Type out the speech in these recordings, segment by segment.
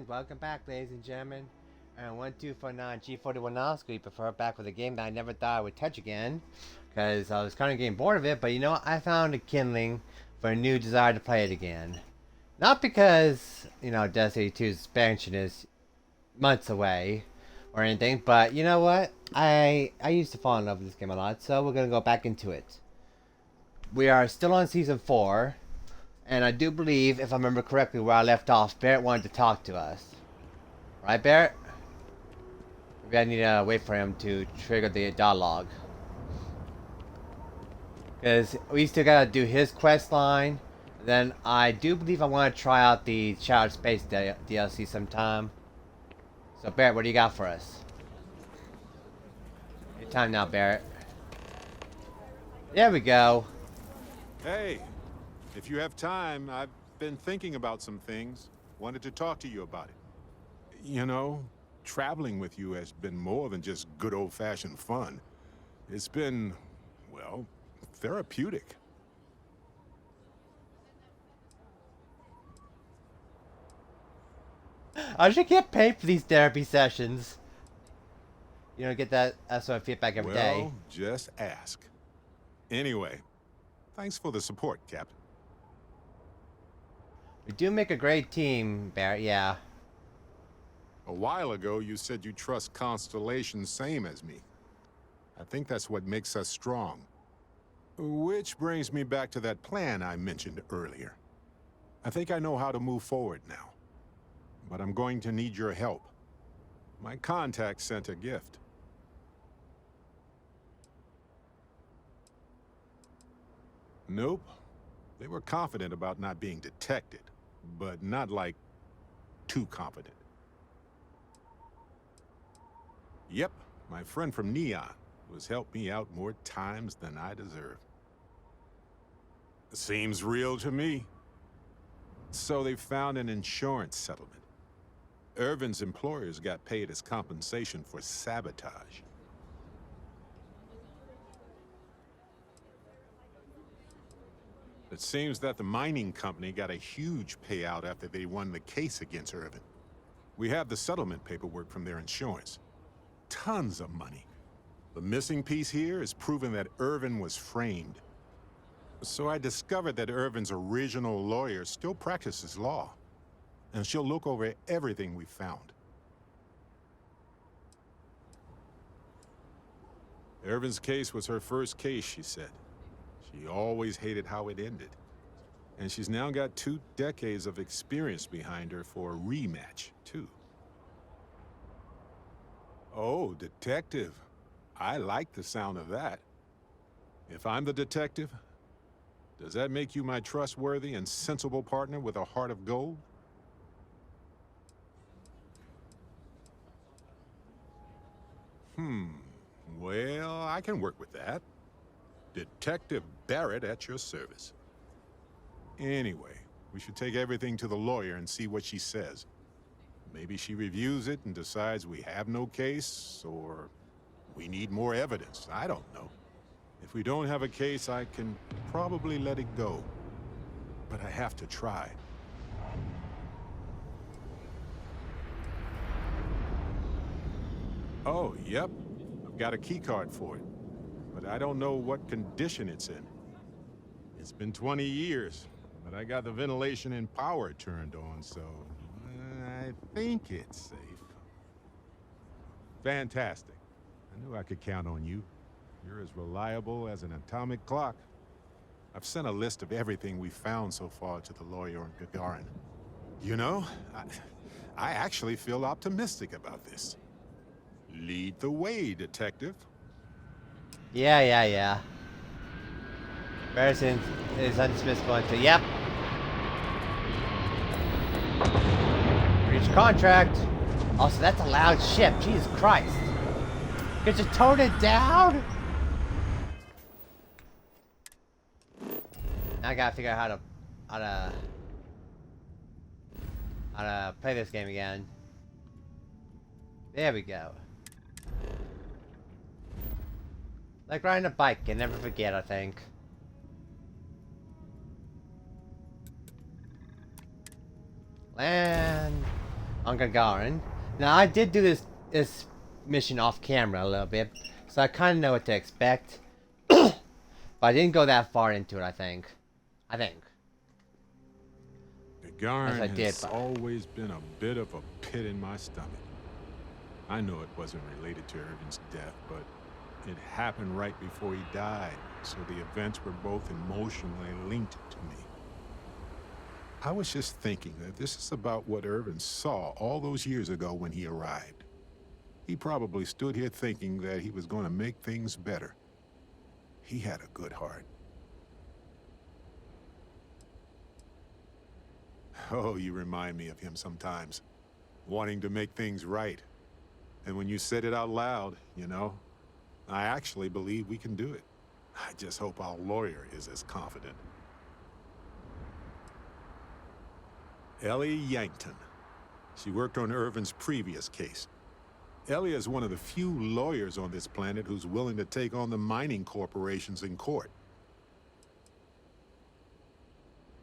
And welcome back, ladies and gentlemen. And 1249 G41 Oscar before back with a game that I never thought I would touch again, because I was kind of getting bored of it. But you know what? I found a kindling for a new desire to play it again. Not because Destiny 2's expansion is months away or anything, but you know what? I used to fall in love with this game a lot, so we're gonna go back into it. We are still on season 4. And I do believe, if I remember correctly, where I left off, Barret wanted to talk to us. Right, Barret? Maybe I need to wait for him to trigger the dialogue. Because we still gotta do his quest line. Then I do believe I want to try out the Shattered Space DLC sometime. So Barret, what do you got for us? Your time now, Barret. There we go. Hey, if you have time, I've been thinking about some things. Wanted to talk to you about it. You know, traveling with you has been more than just good old-fashioned fun. It's been, well, therapeutic. I should get paid for these therapy sessions. You know, get that sort of feedback every day. Well, just ask. Anyway, thanks for the support, Captain. We do make a great team, Barret, yeah. A while ago, you said you trust Constellation same as me. I think that's what makes us strong. Which brings me back to that plan I mentioned earlier. I think I know how to move forward now. But I'm going to need your help. My contact sent a gift. Nope. They were confident about not being detected, but not like too confident. Yep, my friend from Neon has helped me out more times than I deserve. Seems real to me. So they found an insurance settlement. Irvin's employers got paid as compensation for sabotage. It seems that the mining company got a huge payout after they won the case against Irvin. We have the settlement paperwork from their insurance. Tons of money. The missing piece here is proving that Irvin was framed. So I discovered that Irvin's original lawyer still practices law. And she'll look over everything we found. Irvin's case was her first case, she said. She always hated how it ended. And she's now got 2 decades of experience behind her for a rematch, too. Oh, detective. I like the sound of that. If I'm the detective, does that make you my trustworthy and sensible partner with a heart of gold? Well, I can work with that. Detective Barret at your service. Anyway, we should take everything to the lawyer and see what she says. Maybe she reviews it and decides we have no case, or we need more evidence. I don't know. If we don't have a case, I can probably let it go. But I have to try. Oh, yep. I've got a keycard for it. But I don't know what condition it's in. It's been 20 years, but I got the ventilation and power turned on, so I think it's safe. Fantastic. I knew I could count on you. You're as reliable as an atomic clock. I've sent a list of everything we found so far to the lawyer on Gagarin. You know, I actually feel optimistic about this. Lead the way, detective. Yeah. Barret is undismissible until, yep. Reach contract. Also, that's a loud ship. Jesus Christ. Could you tone it down? Now I gotta figure out how to play this game again. There we go. Like riding a bike, and never forget, I think. Land on Gagarin. Now I did do this mission off camera a little bit, so I kind of know what to expect. But I didn't go that far into it. I think. Gagarin I did, has but always been a bit of a pit in my stomach. I know it wasn't related to Irvin's death, but it happened right before he died, so the events were both emotionally linked to me. I was just thinking that this is about what Irvin saw all those years ago when he arrived. He probably stood here thinking that he was going to make things better. He had a good heart. Oh, you remind me of him sometimes, wanting to make things right. And when you said it out loud, you know, I actually believe we can do it. I just hope our lawyer is as confident. Ellie Yankton. She worked on Irvin's previous case. Ellie is one of the few lawyers on this planet who's willing to take on the mining corporations in court.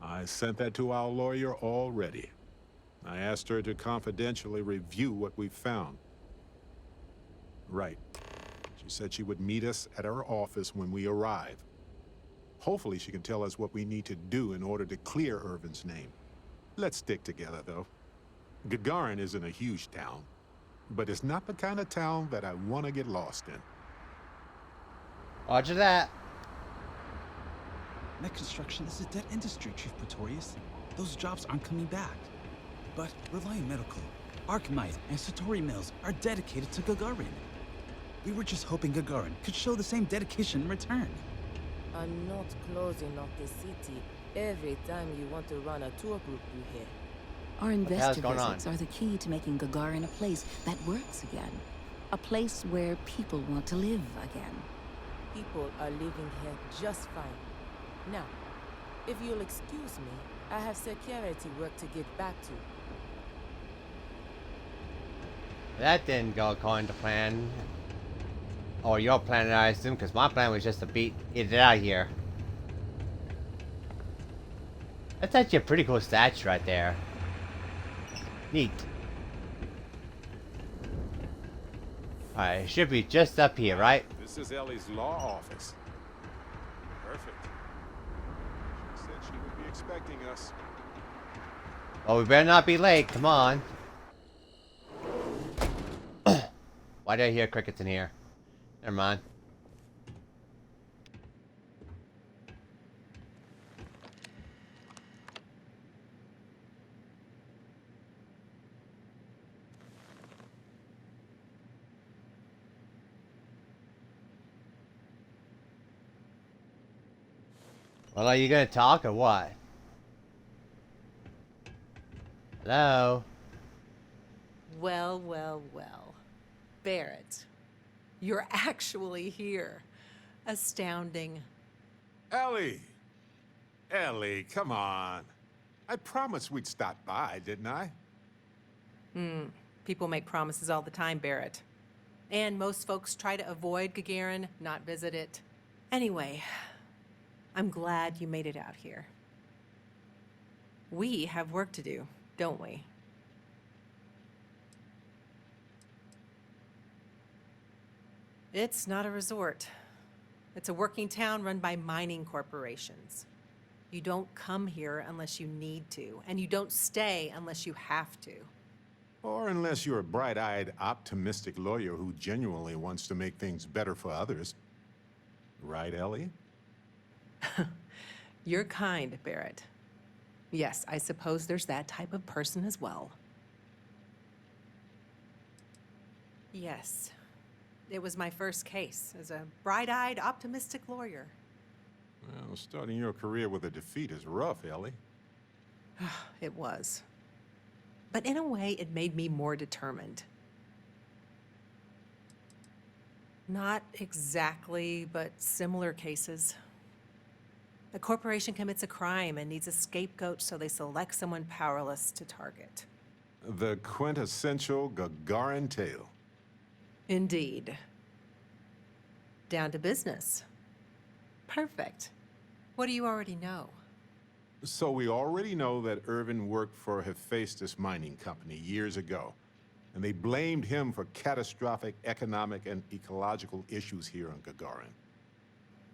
I sent that to our lawyer already. I asked her to confidentially review what we found. Right. She said she would meet us at our office when we arrive. Hopefully she can tell us what we need to do in order to clear Irvin's name. Let's stick together, though. Gagarin isn't a huge town, but it's not the kind of town that I want to get lost in. Roger that. Mech construction is a dead industry, Chief Pretorius. Those jobs aren't coming back. But Reliant Medical, Archmite, and Satori Mills are dedicated to Gagarin. We were just hoping Gagarin could show the same dedication in return. I'm not closing off the city every time you want to run a tour group through here. Our hell's investor going on? visits are the key to making Gagarin a place that works again. A place where people want to live again. People are living here just fine. Now, if you'll excuse me, I have security work to get back to. That didn't go according to plan. Or your plan, I assume, because my plan was just to get it out of here. That's actually a pretty cool statue right there. Neat. Alright, it should be just up here, right? This is Ellie's law office. Perfect. She said she would be expecting us. Well, we better not be late. Come on. Why did I hear crickets in here? Never mind. Well, are you gonna talk or what? Hello? Well, well, well. Barret, you're actually here. Astounding. Ellie! Ellie, come on. I promised we'd stop by, didn't I? People make promises all the time, Barret. And most folks try to avoid Gagarin, not visit it. Anyway, I'm glad you made it out here. We have work to do, don't we? It's not a resort. It's a working town run by mining corporations. You don't come here unless you need to, and you don't stay unless you have to. Or unless you're a bright-eyed, optimistic lawyer who genuinely wants to make things better for others. Right, Ellie? You're kind, Barret. Yes, I suppose there's that type of person as well. Yes. It was my first case as a bright-eyed, optimistic lawyer. Well, starting your career with a defeat is rough, Ellie. It was. But in a way, it made me more determined. Not exactly, but similar cases. A corporation commits a crime and needs a scapegoat, so they select someone powerless to target. The quintessential Gagarin tale. Indeed. Down to business. Perfect. What do you already know? So we already know that Irvin worked for Hephaestus Mining Company years ago, and they blamed him for catastrophic economic and ecological issues here on Gagarin.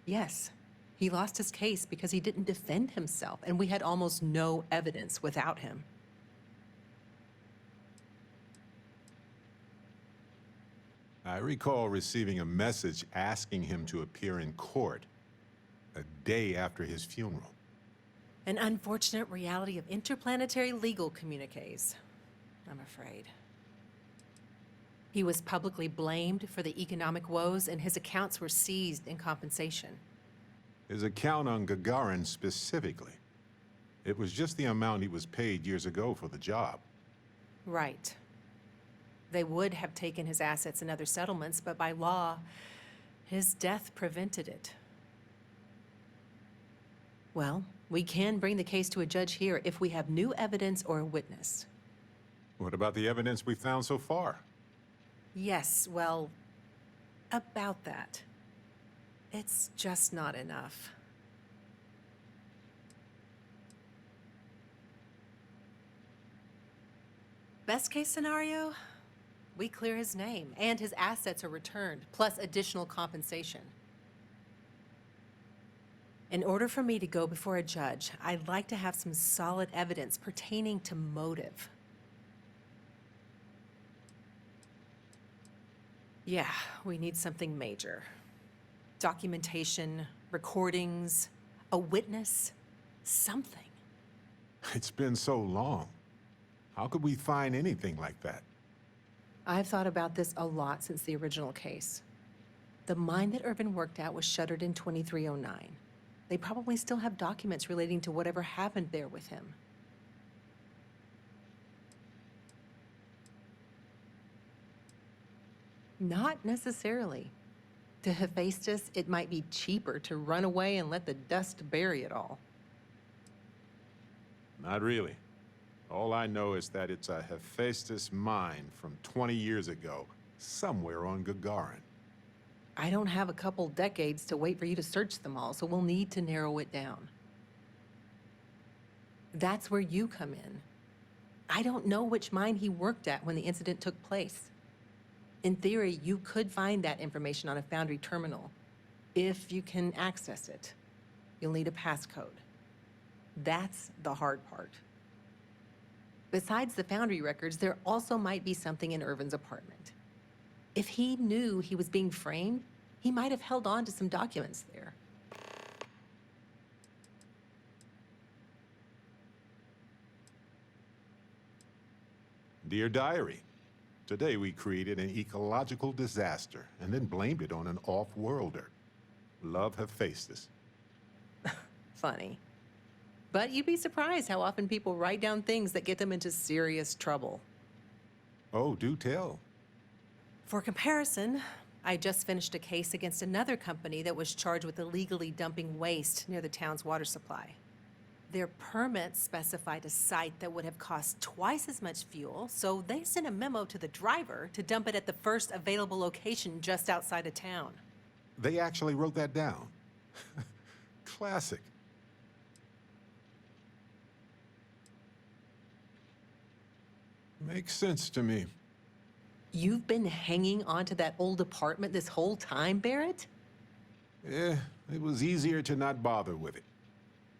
Yes. He lost his case because he didn't defend himself, and we had almost no evidence without him. I recall receiving a message asking him to appear in court a day after his funeral. An unfortunate reality of interplanetary legal communiques, I'm afraid. He was publicly blamed for the economic woes, and his accounts were seized in compensation. His account on Gagarin specifically. It was just the amount he was paid years ago for the job. Right. They would have taken his assets and other settlements, but by law, his death prevented it. Well, we can bring the case to a judge here if we have new evidence or a witness. What about the evidence we found so far? Yes, well, about that. It's just not enough. Best case scenario, we clear his name and his assets are returned, plus additional compensation. In order for me to go before a judge, I'd like to have some solid evidence pertaining to motive. Yeah, we need something major. Documentation, recordings, a witness, something. It's been so long. How could we find anything like that? I've thought about this a lot since the original case. The mine that Irvin worked at was shuttered in 2309. They probably still have documents relating to whatever happened there with him. Not necessarily. To Hephaestus, it might be cheaper to run away and let the dust bury it all. Not really. All I know is that it's a Hephaestus mine from 20 years ago, somewhere on Gagarin. I don't have a couple decades to wait for you to search them all, so we'll need to narrow it down. That's where you come in. I don't know which mine he worked at when the incident took place. In theory, you could find that information on a Foundry terminal, if you can access it. You'll need a passcode. That's the hard part. Besides the Foundry records, there also might be something in Irvin's apartment. If he knew he was being framed, he might have held on to some documents there. Dear Diary, today we created an ecological disaster and then blamed it on an off-worlder. Love Hephaestus. Funny. But you'd be surprised how often people write down things that get them into serious trouble. Oh, do tell. For comparison, I just finished a case against another company that was charged with illegally dumping waste near the town's water supply. Their permits specified a site that would have cost twice as much fuel, so they sent a memo to the driver to dump it at the first available location just outside of town. They actually wrote that down. Classic. Makes sense to me. You've been hanging onto that old apartment this whole time, Barret? Eh, it was easier to not bother with it.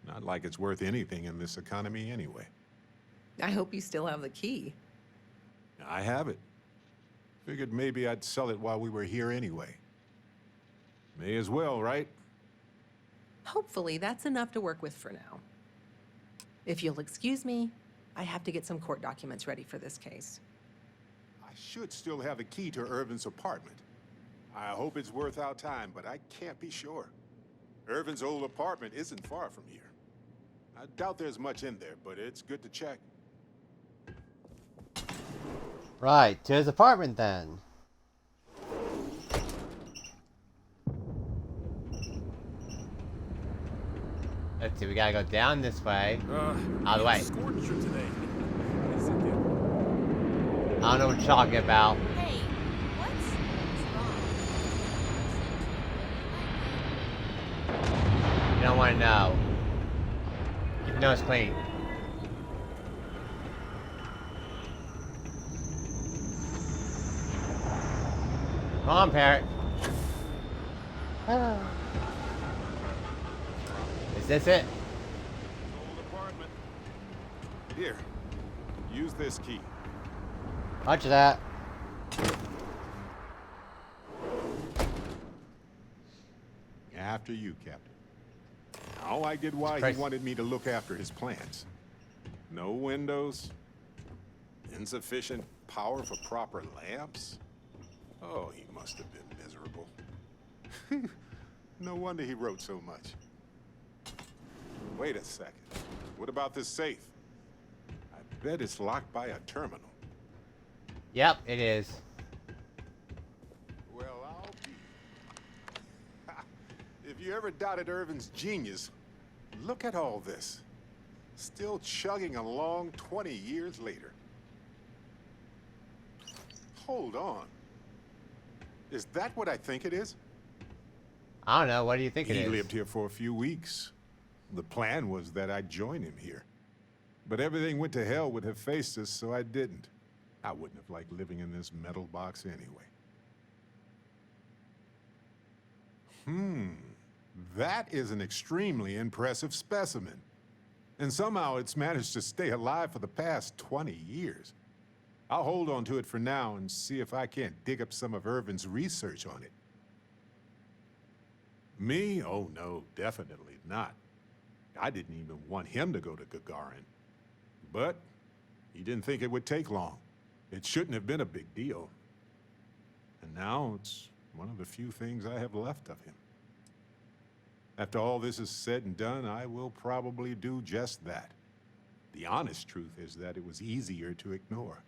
Not like it's worth anything in this economy anyway. I hope you still have the key. I have it. Figured maybe I'd sell it while we were here anyway. May as well, right? Hopefully, that's enough to work with for now. If you'll excuse me, I have to get some court documents ready for this case. I should still have the key to Irvin's apartment. I hope it's worth our time, but I can't be sure. Irvin's old apartment isn't far from here. I doubt there's much in there, but it's good to check. Right, to his apartment then. Let's see, we gotta go down this way. Out of the way. Scorcher today. I don't know what you're talking about. Hey, what's wrong? You don't want to know. No, it's clean. Come on, Barret. Oh. Is this it? Old apartment. Here, use this key. Watch that. After you, Captain. Now I get why he wanted me to look after his plants. No windows, insufficient power for proper lamps. Oh, he must have been miserable. No wonder he wrote so much. Wait a second. What about this safe? I bet it's locked by a terminal. Yep, it is. Well, I'll be. If you ever doubted Irvin's genius, look at all this. Still chugging along 20 years later. Hold on. Is that what I think it is? I don't know. What do you think it is? He lived here for a few weeks. The plan was that I'd join him here. But everything went to hell with Hephaestus, so I didn't. I wouldn't have liked living in this metal box anyway. That is an extremely impressive specimen. And somehow it's managed to stay alive for the past 20 years. I'll hold on to it for now and see if I can't dig up some of Irvin's research on it. Me? Oh no, definitely not. I didn't even want him to go to Gagarin. But he didn't think it would take long. It shouldn't have been a big deal. And now it's one of the few things I have left of him. After all this is said and done, I will probably do just that. The honest truth is that it was easier to ignore.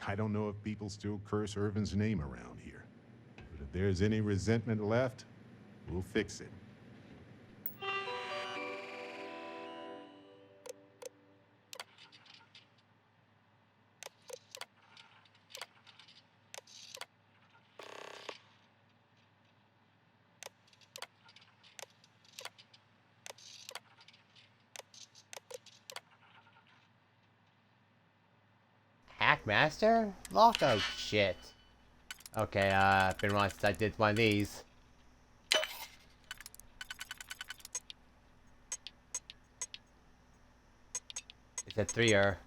I don't know if people still curse Irvin's name around here. But if there's any resentment left, we'll fix it. Hackmaster? Lock? Oh shit. Okay, been once I did one of these. It's a 3-er.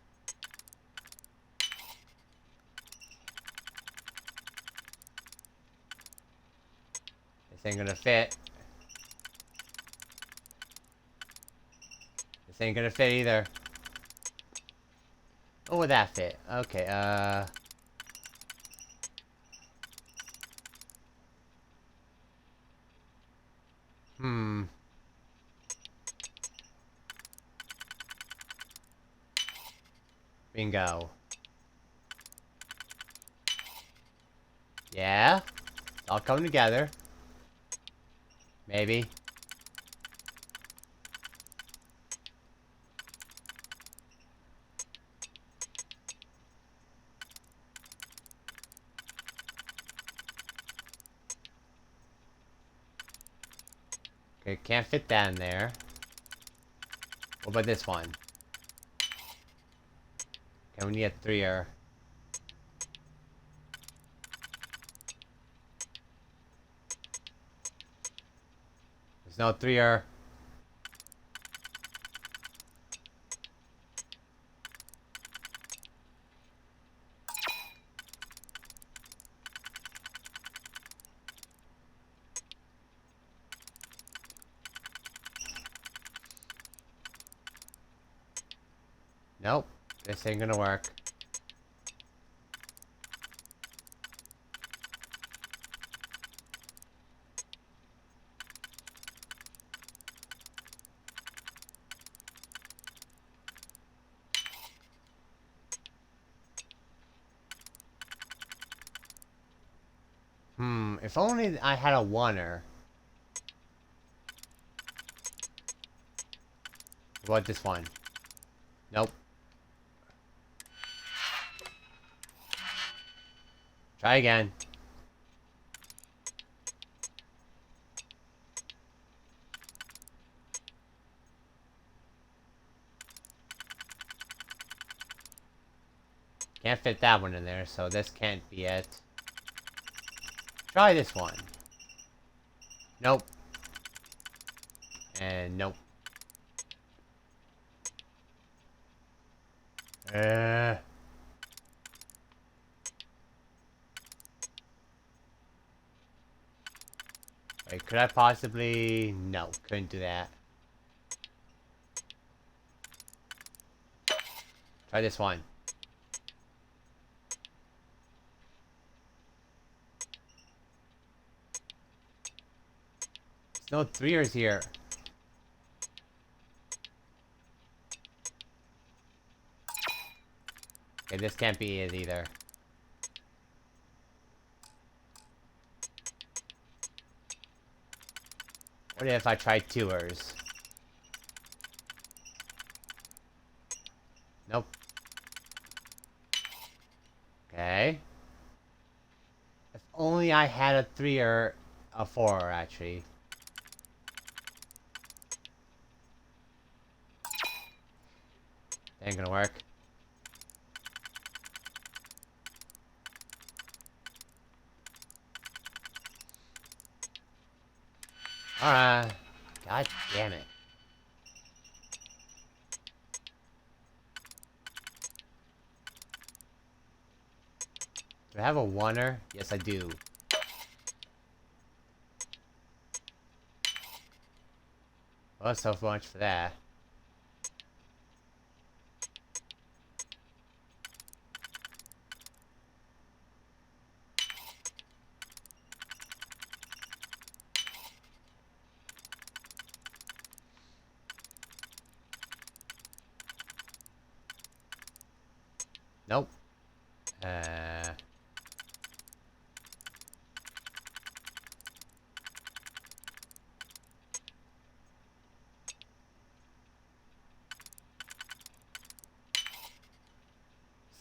This ain't gonna fit. This ain't gonna fit either. Oh, would that fit? Okay, Bingo. Yeah? It's all coming together. Maybe. Okay, can't fit that in there. What about this one? Okay, we need a 3-er. There's no 3-er. Nope, this ain't gonna work. If only I had a 1-er. What about this one? Nope. Try again. Can't fit that one in there, so this can't be it. Try this one. Nope. And nope. Wait, could I possibly... No, couldn't do that. Try this one. There's no 3ers here. Okay, this can't be it either. What if I try 2ers? Nope. Okay. If only I had a 3er, a 4er actually. Ain't gonna work. Alright. God damn it. Do I have a 1er? Yes, I do. Well, so much for that. Nope.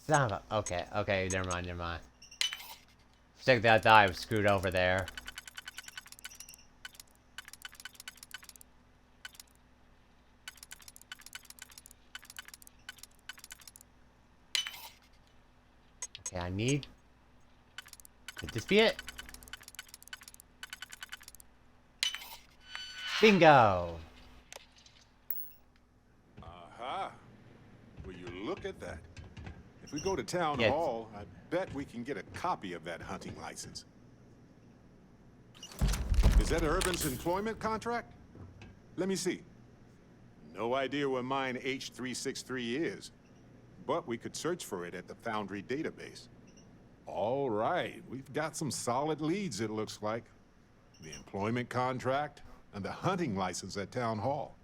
Son of a... Okay, okay, never mind, never mind. Stick that die was screwed over there. Okay, I need... Could this be it? Bingo! Aha! Will you look at that? If we go to town Yes. hall, I bet we can get a copy of that hunting license. Is that Irvin's employment contract? Let me see. No idea where mine H363 is, but we could search for it at the Foundry database. All right, we've got some solid leads, it looks like. The employment contract and the hunting license at town hall.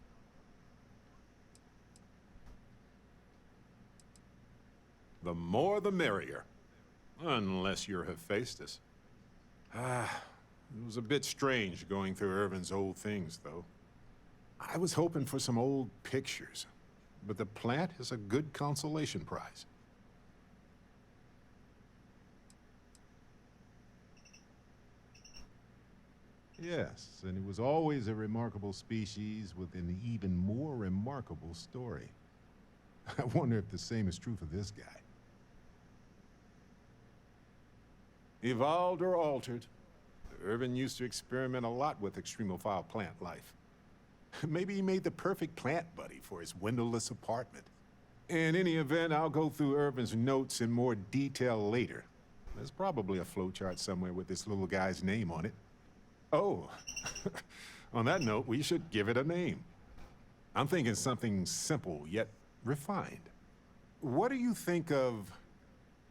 The more the merrier. Unless you're Hephaestus. It was a bit strange going through Irvin's old things, though. I was hoping for some old pictures, but the plant is a good consolation prize. Yes, and it was always a remarkable species with an even more remarkable story. I wonder if the same is true for this guy. Evolved or altered, Irvin used to experiment a lot with extremophile plant life. Maybe he made the perfect plant buddy for his windowless apartment. In any event, I'll go through Irvin's notes in more detail later. There's probably a flowchart somewhere with this little guy's name on it. Oh, on that note, we should give it a name. I'm thinking something simple yet refined. What do you think of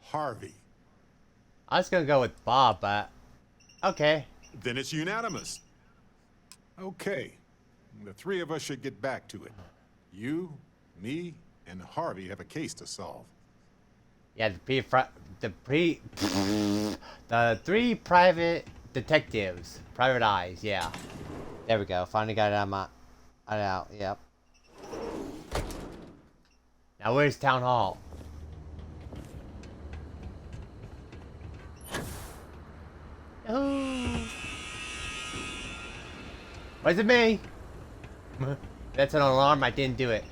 Harvey? I was gonna go with Bob, but... Okay. Then it's unanimous. Okay. The three of us should get back to it. You, me, and Harvey have a case to solve. Yeah, the 3 private detectives. Private eyes, yeah. There we go. Finally got it out, yep. Now where's Town Hall? Oh. Was it me? That's an alarm. I didn't do it.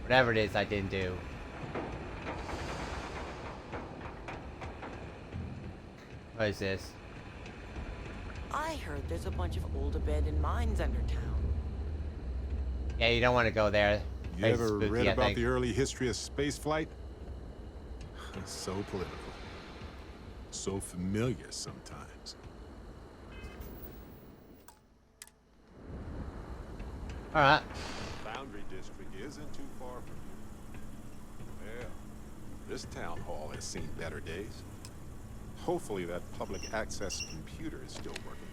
Whatever it is, I didn't do. What is this? I heard there's a bunch of old abandoned mines under town. Yeah, you don't want to go there. You Place is ever spooky, read I about think. the early history of spaceflight? It's so political. So familiar sometimes. Alright. Foundry District isn't too far from you. Well, this town hall has seen better days. Hopefully that public access computer is still working.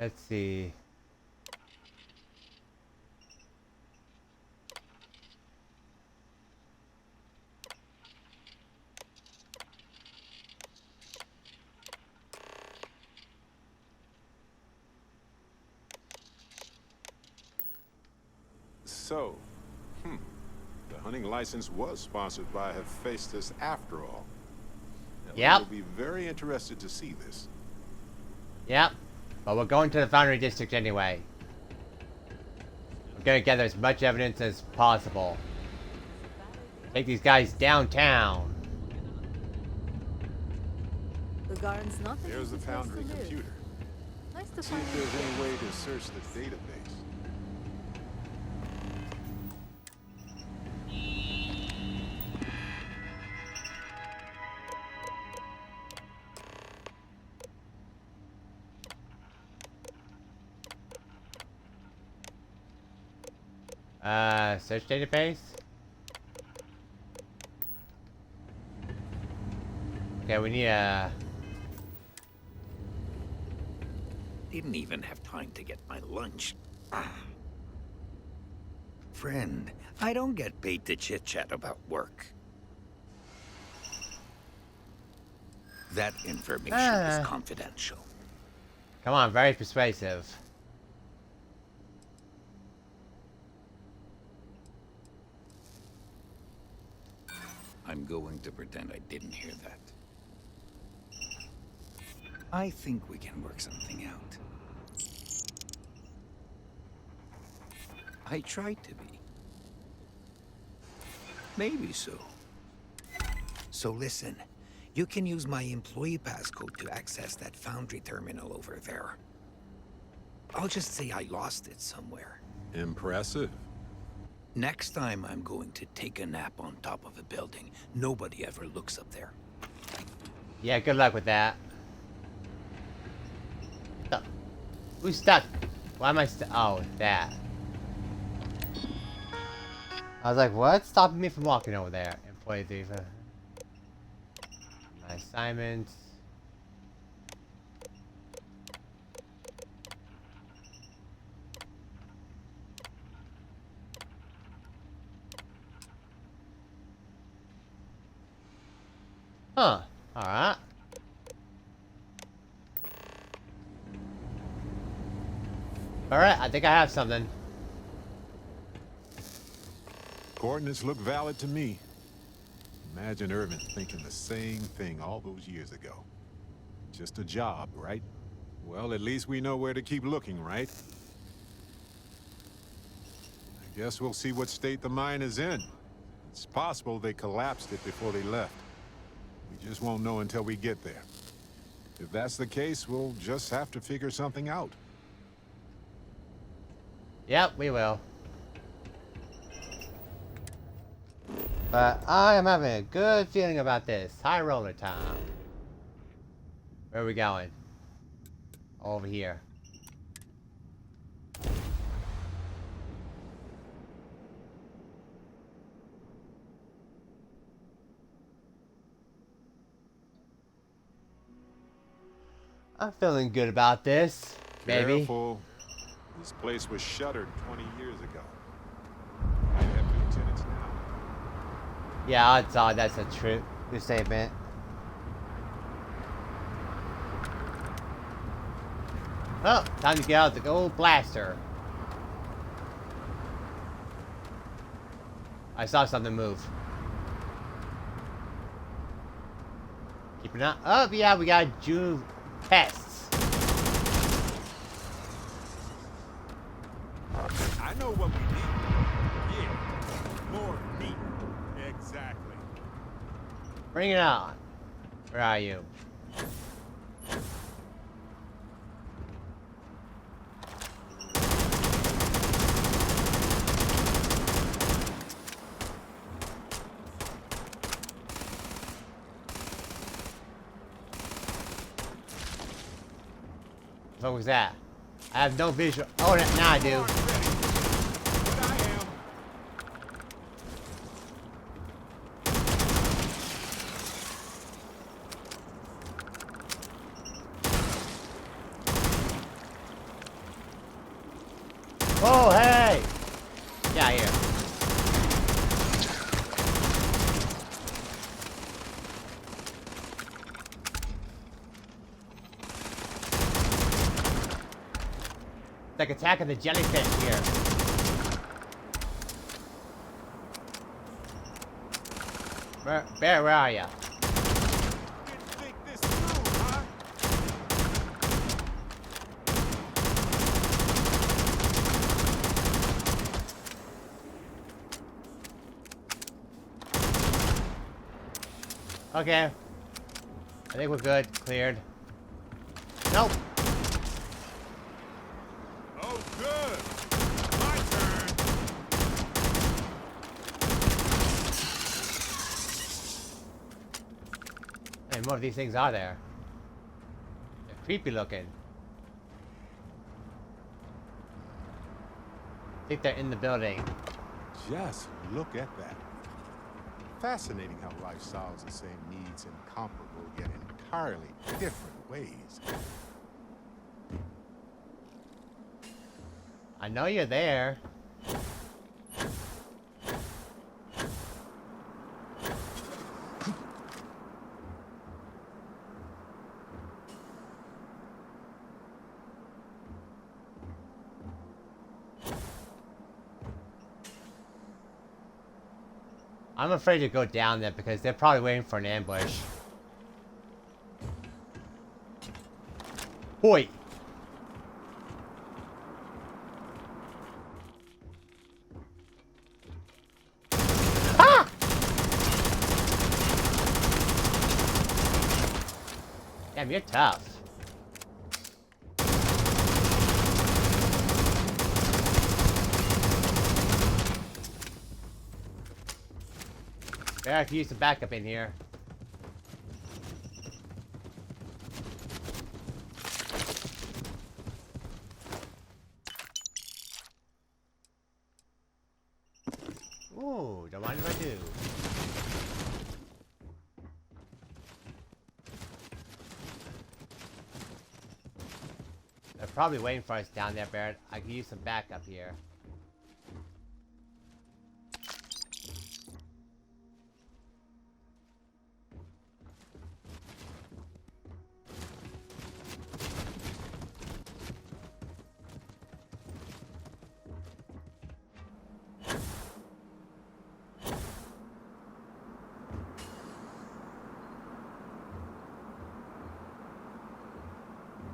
Let's see. So, the hunting license was sponsored by Hephaestus after all. Now, Yep. We'll be very interested to see this. Yep. But we're going to the Foundry District anyway. We're gonna gather as much evidence as possible. Take these guys downtown. Gagarin's not an There's the easy place Foundry to live. computer. Nice to See if find there's any way to search the database. Search database. Okay, we need a... Didn't even have time to get my lunch. Friend, I don't get paid to chit-chat about work. That information is confidential. Come on, very persuasive. I'm going to pretend I didn't hear that. I think we can work something out. I tried to be. Maybe so. So listen, you can use my employee passcode to access that Foundry terminal over there. I'll just say I lost it somewhere. Impressive. Next time I'm going to take a nap on top of a building. Nobody ever looks up there. Yeah, good luck with that. Oh, who's stuck? Why am I stuck? Oh, that. I was like, what's stopping me from walking over there? Employee thief. My assignments. Huh. Alright. Alright, I think I have something. Coordinates look valid to me. Imagine Irvin thinking the same thing all those years ago. Just a job, right? Well, at least we know where to keep looking, right? I guess we'll see what state the mine is in. It's possible they collapsed it before they left. We just won't know until we get there. If that's the case, we'll just have to figure something out. Yep, we will. But I am having a good feeling about this. High roller time. Where are we going? Over here. I'm feeling good about this, baby. Careful. This place was shuttered 20 years ago. I have new tenants now. Yeah, odds are that's a true statement. Oh, time to get out the gold blaster. I saw something move. Keep an eye. Oh, yeah, we got June pests. I know what we need. Yeah, more meat. Exactly. Bring it on. Where are you? What was that? I have no visual. Oh, now I do. Oh, hey! Get out of here. It's like Attack of the Jellyfish here. Barret, where are ya? Didn't think this through, huh? Okay. I think we're good. Cleared. Nope. Oh, good. My turn. How many more of these things are there? They're creepy looking. I think they're in the building. Just look at that. Fascinating how life solves the same needs in comparable yet entirely different ways. I know you're there. I'm afraid to go down there because they're probably waiting for an ambush. Boy! Ah! Damn, you're tough. Yeah, I can use some backup in here. Ooh, don't mind if I do. They're probably waiting for us down there, Barret. I can use some backup here.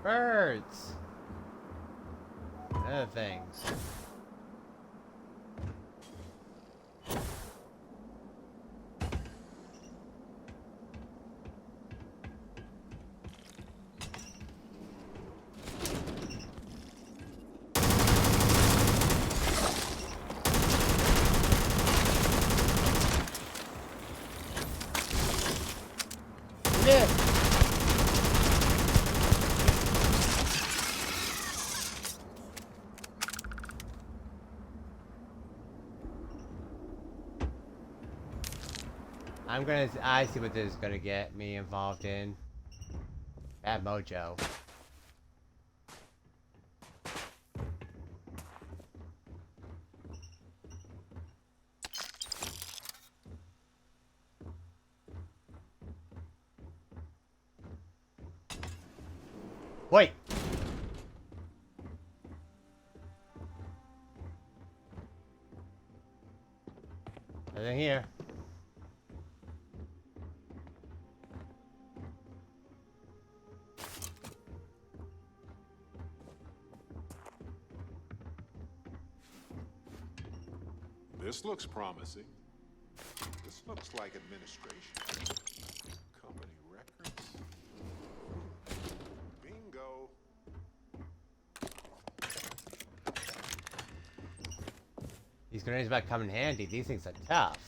Birds! Other things. Yeah. I see what this is gonna get me involved in. Bad mojo. Wait! Nothing here. This looks promising. This looks like administration. Company records. Bingo. These grenades might come in handy. These things are tough.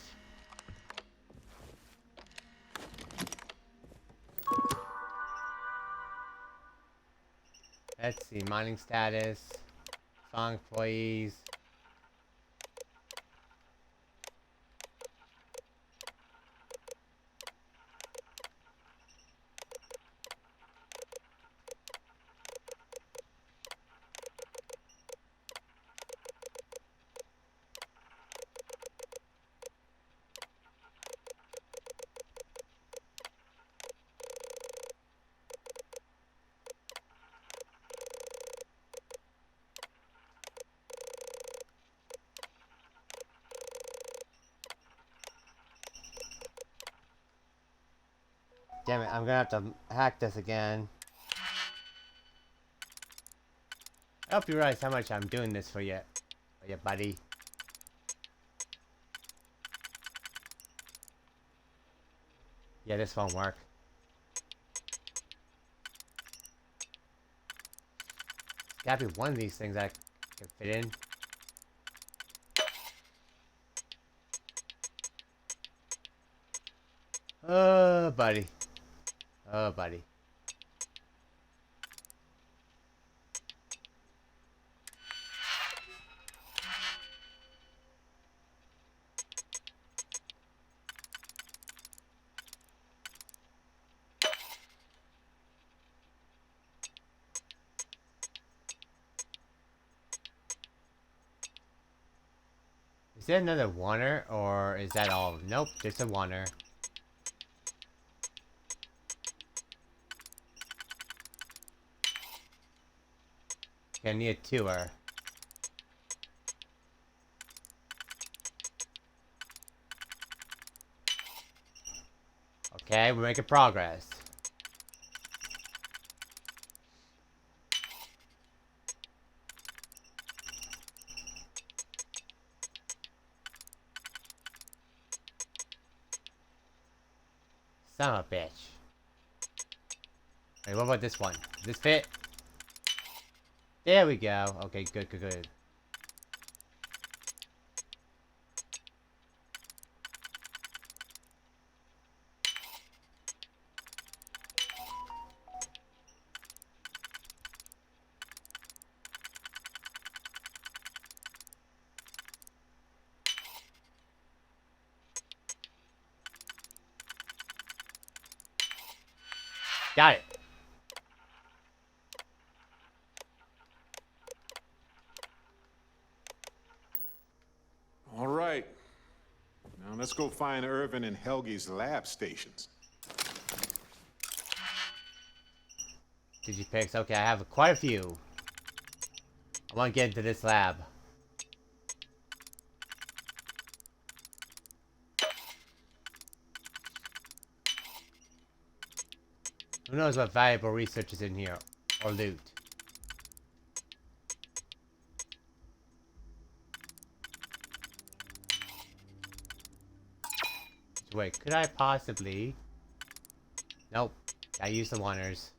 Let's see, mining status, song employees. Damn it, I'm gonna have to hack this again. I hope you realize how much I'm doing this for you buddy. Yeah, this won't work. There's gotta be one of these things I can fit in. Oh, buddy. Oh, buddy. Is there another oneer, or is that all? Nope, just a oneer. I need a tour. Okay, we're making progress. Son of a bitch. Wait, what about this one? Does this fit? There we go. Okay, good, good, good. Got it. All right. Now let's go find Irvin and Helge's lab stations. Digipix. Okay, I have quite a few. I want to get into this lab. Who knows what valuable research is in here, or loot. Wait, could I possibly... Nope, I use the oneers.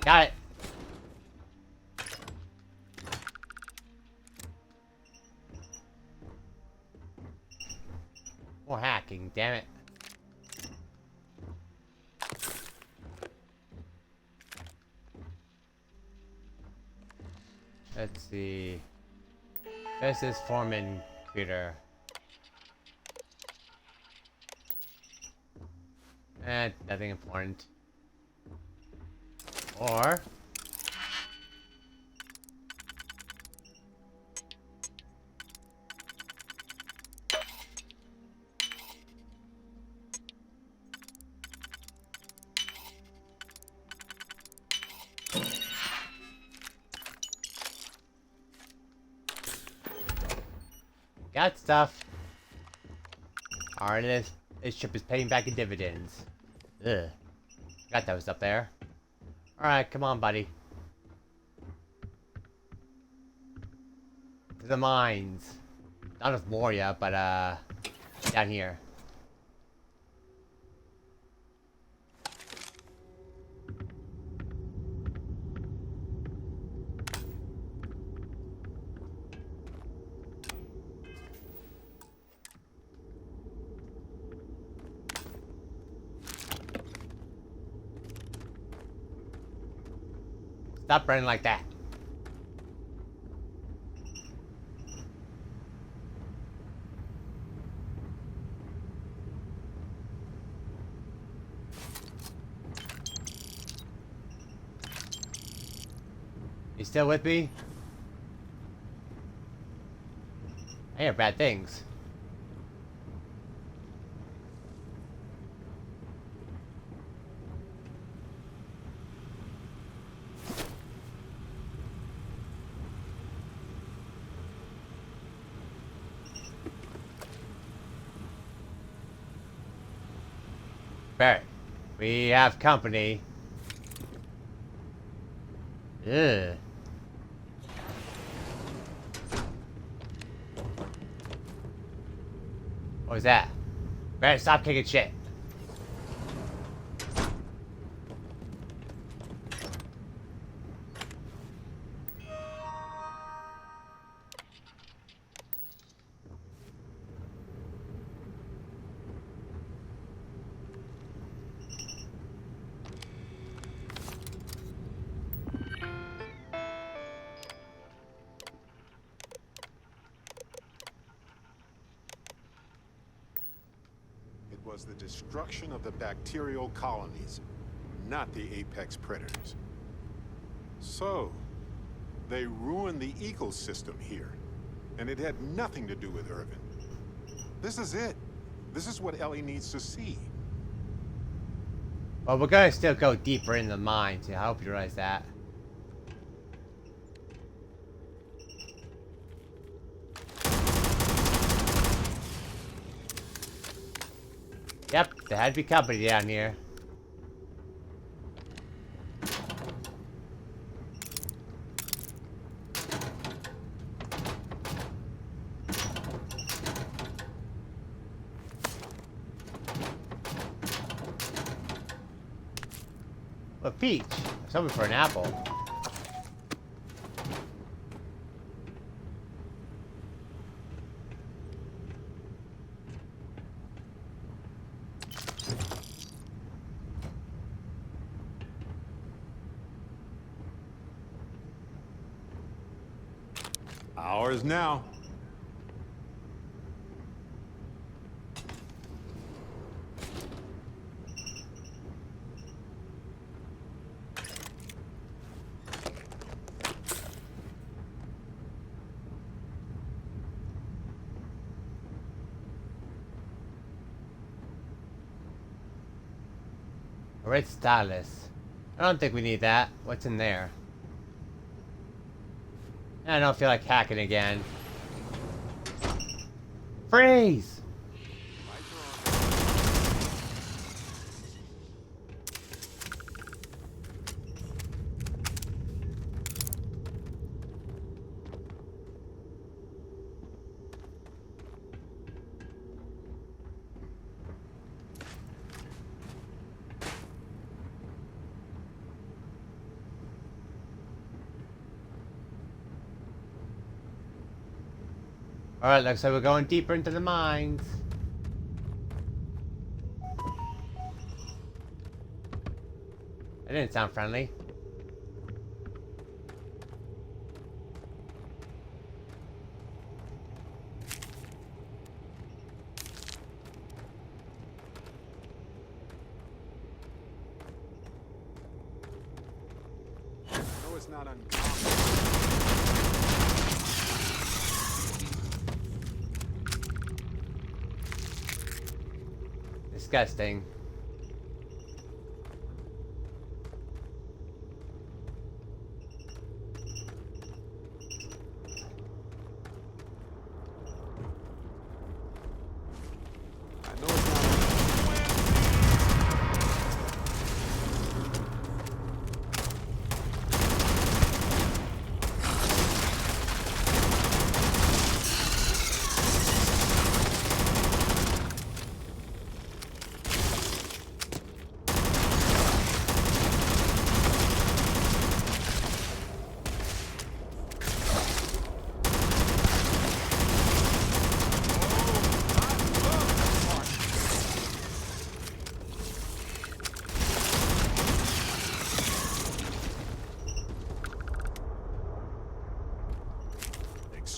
Got it. More hacking, damn it. Let's see. This is Foreman computer. Nothing important. Or... Got stuff. Alright, this ship is paying back in dividends. Ugh. Got those up there. Alright, come on, buddy. To the mines. Not of Moria, but, down here. Stop running like that. You still with me? I hear bad things. Barret, we have company. Ugh. What was that? Barret, stop kicking shit. It was the destruction of the bacterial colonies, not the apex predators. So, they ruined the ecosystem here, and it had nothing to do with Irvin. This is it. This is what Ellie needs to see. Well, we're gonna still go deeper in the mines. I hope you realize that. Yep, there had to be company down here. A peach. I was hoping for an apple. Ours now. A red stylus. I don't think we need that. What's in there? I don't feel like hacking again. Freeze! Alright, looks like we're going deeper into the mines. That didn't sound friendly. No, it's not uncommon. Disgusting.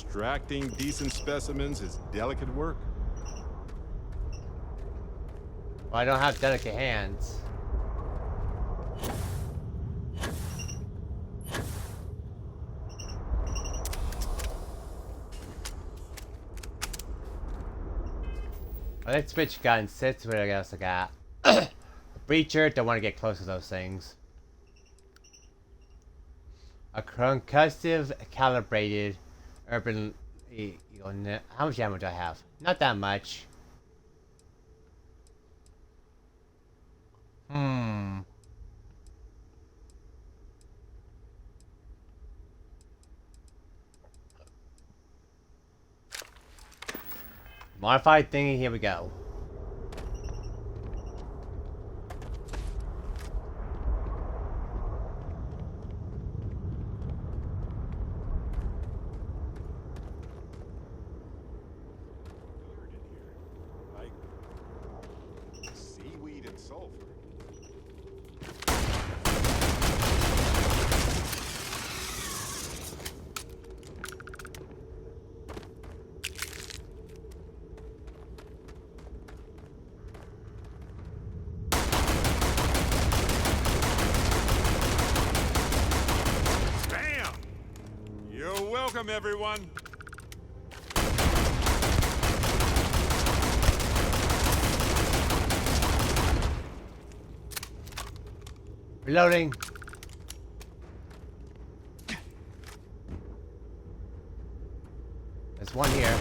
Extracting decent specimens is delicate work. Well, I don't have delicate hands. Well, let's switch guns. That's what else I got. A breacher. Don't want to get close to those things. A concussive calibrated urban. How much ammo do I have? Not that much. Modified thingy, here we go. Like seaweed and sulfur. Bam! You're welcome, everyone. Reloading. There's one here.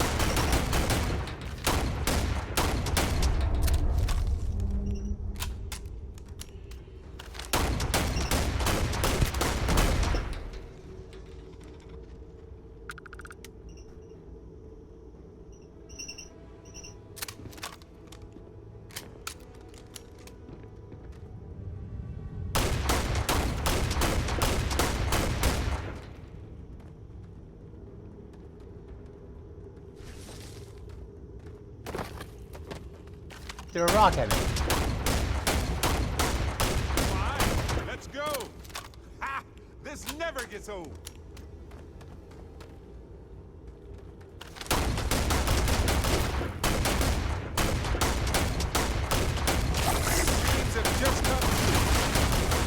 Threw a rock at me. Fine, let's go. Ha! This never gets old. Things have just come through.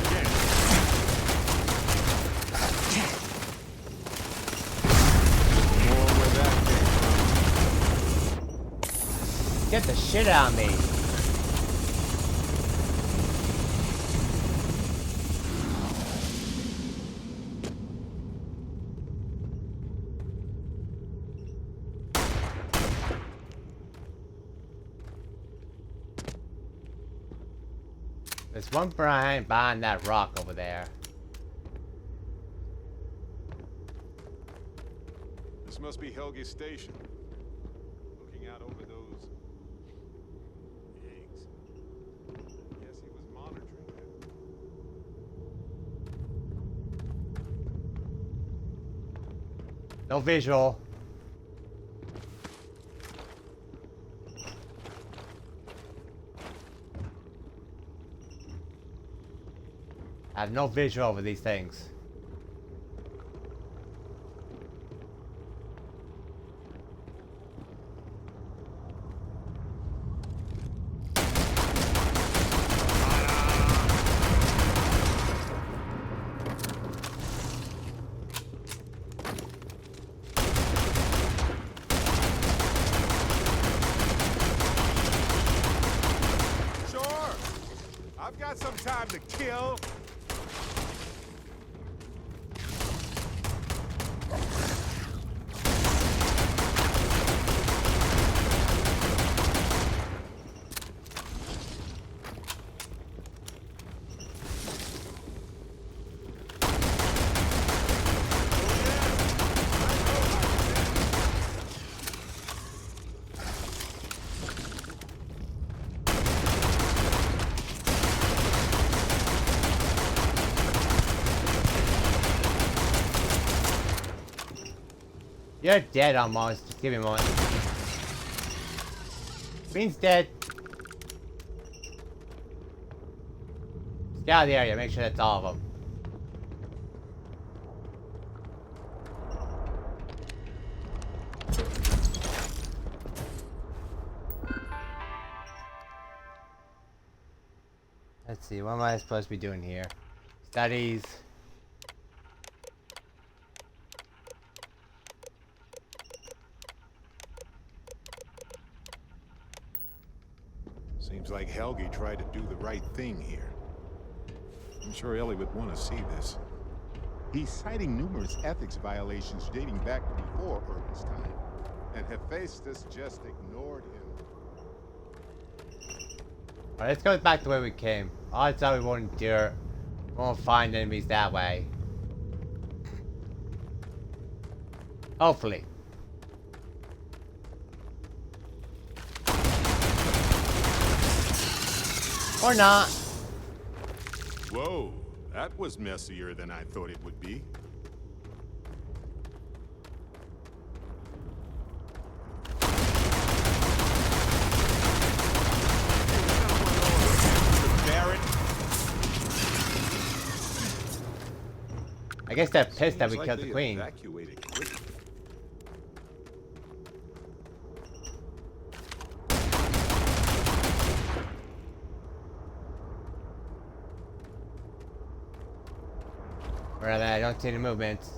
Again. More where that came from. Get the shit out of me. There's one behind that rock over there. This must be Helge's station. Looking out over those eggs. Guess he was monitoring them. No visual. I have no visual over these things. Sure. I've got some time to kill. You're dead almost. Just give me a moment. Green's dead. Just get out of the area. Make sure that's all of them. see, what am I supposed to be doing here? Studies. Seems like Helgi tried to do the right thing here. I'm sure Ellie would want to see this. He's citing numerous ethics violations dating back to before Urban's time, and Hephaestus just ignored him. Alright, let's go back the way we came. I thought we won't find enemies that way. Hopefully. Or not. Whoa, that was messier than I thought it would be. Barret. I guess they're pissed that we Seems like killed the they queen. evacuated quickly. Where are they? I don't see any movements.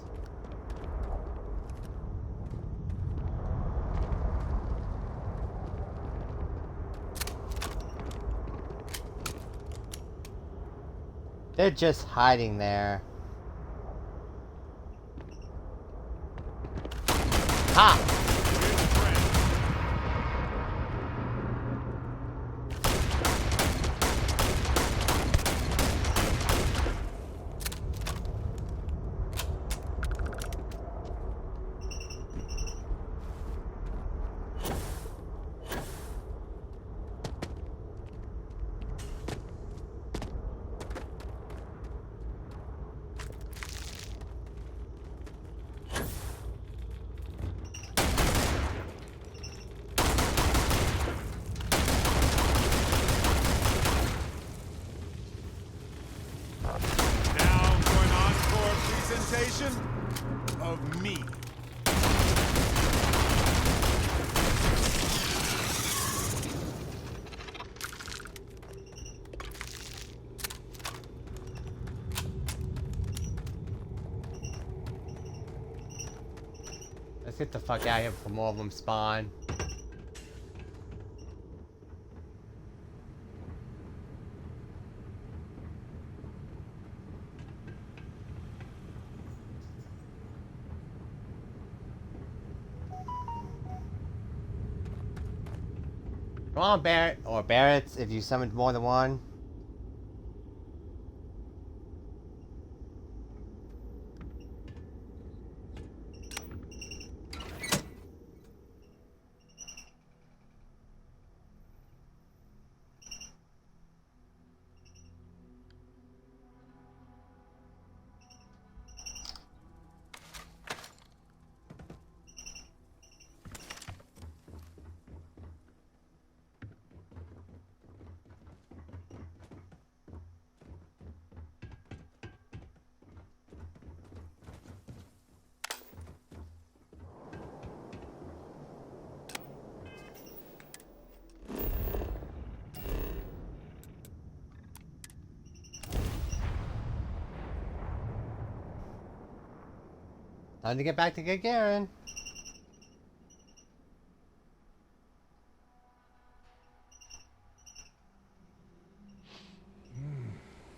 They're just hiding there. Ha! Of me. Let's get the fuck out of here before more of them spawn. Come on, Barret, or Barretts, if you summoned more than one. Time to get back to Gagarin.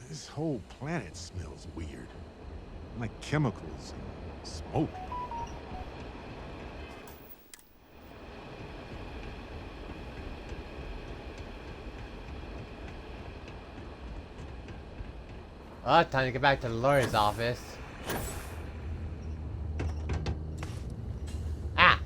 This whole planet smells weird. Like chemicals and smoke. Well, time to get back to the lawyer's office. Ah!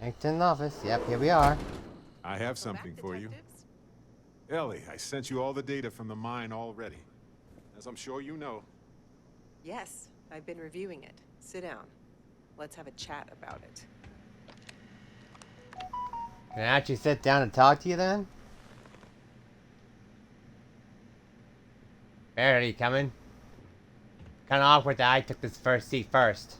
Yankton office. Yep, here we are. I have something for you. Ellie, I sent you all the data from the mine already. As I'm sure you know. Yes, I've been reviewing it. Sit down. Let's have a chat about it. Can I actually sit down and talk to you then? Barret, are you coming? Kinda awkward that I took this first seat first.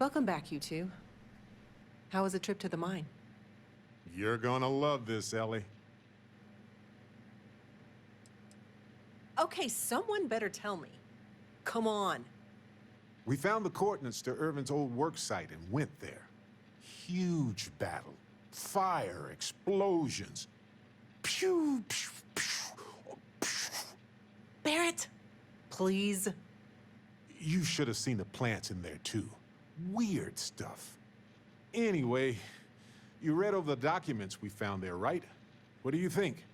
Welcome back, you two. How was the trip to the mine? You're gonna love this, Ellie. Okay, someone better tell me. Come on. We found the coordinates to Irvin's old work site and went there. Huge battle. Fire, explosions. Pew, pew, pew, pew. Barret, please. You should have seen the plants in there, too. Weird stuff. Anyway, you read over the documents we found there, right? What do you think?